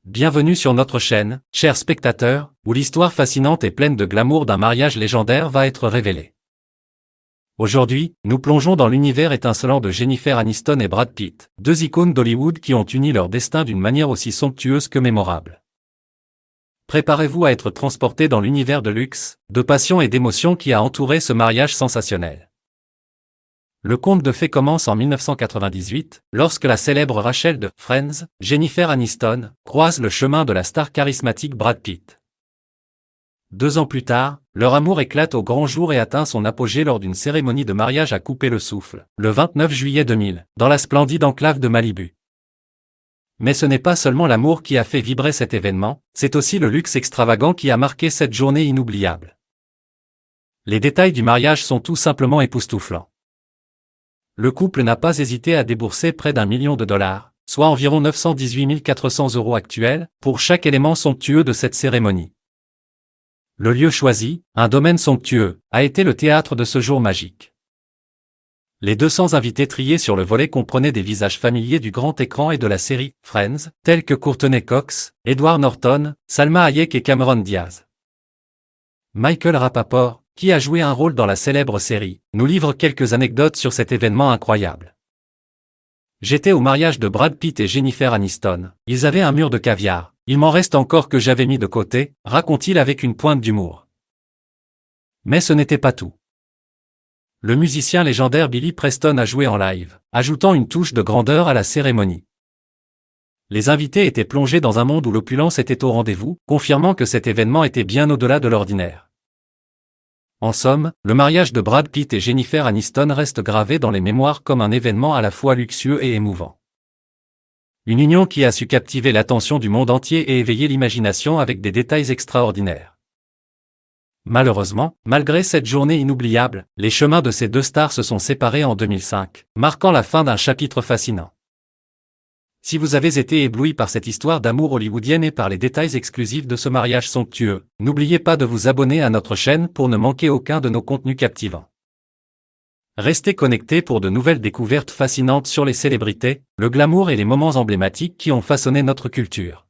Bienvenue sur notre chaîne, chers spectateurs, où l'histoire fascinante et pleine de glamour d'un mariage légendaire va être révélée. Aujourd'hui, nous plongeons dans l'univers étincelant de Jennifer Aniston et Brad Pitt, deux icônes d'Hollywood qui ont uni leur destin d'une manière aussi somptueuse que mémorable. Préparez-vous à être transportés dans l'univers de luxe, de passion et d'émotion qui a entouré ce mariage sensationnel. Le conte de fées commence en 1998, lorsque la célèbre Rachel de Friends, Jennifer Aniston, croise le chemin de la star charismatique Brad Pitt. 2 ans plus tard, leur amour éclate au grand jour et atteint son apogée lors d'une cérémonie de mariage à couper le souffle, le 29 juillet 2000, dans la splendide enclave de Malibu. Mais ce n'est pas seulement l'amour qui a fait vibrer cet événement, c'est aussi le luxe extravagant qui a marqué cette journée inoubliable. Les détails du mariage sont tout simplement époustouflants. Le couple n'a pas hésité à débourser près d'1 million de dollars, soit environ 918 400 € actuels, pour chaque élément somptueux de cette cérémonie. Le lieu choisi, un domaine somptueux, a été le théâtre de ce jour magique. Les 200 invités triés sur le volet comprenaient des visages familiers du grand écran et de la série Friends, tels que Courtney Cox, Edward Norton, Salma Hayek et Cameron Diaz. Michael Rapaport, qui a joué un rôle dans la célèbre série, nous livre quelques anecdotes sur cet événement incroyable. J'étais au mariage de Brad Pitt et Jennifer Aniston, ils avaient un mur de caviar, il m'en reste encore que j'avais mis de côté, raconte-t-il avec une pointe d'humour. Mais ce n'était pas tout. Le musicien légendaire Billy Preston a joué en live, ajoutant une touche de grandeur à la cérémonie. Les invités étaient plongés dans un monde où l'opulence était au rendez-vous, confirmant que cet événement était bien au-delà de l'ordinaire. En somme, le mariage de Brad Pitt et Jennifer Aniston reste gravé dans les mémoires comme un événement à la fois luxueux et émouvant. Une union qui a su captiver l'attention du monde entier et éveiller l'imagination avec des détails extraordinaires. Malheureusement, malgré cette journée inoubliable, les chemins de ces deux stars se sont séparés en 2005, marquant la fin d'un chapitre fascinant. Si vous avez été ébloui par cette histoire d'amour hollywoodienne et par les détails exclusifs de ce mariage somptueux, n'oubliez pas de vous abonner à notre chaîne pour ne manquer aucun de nos contenus captivants. Restez connectés pour de nouvelles découvertes fascinantes sur les célébrités, le glamour et les moments emblématiques qui ont façonné notre culture.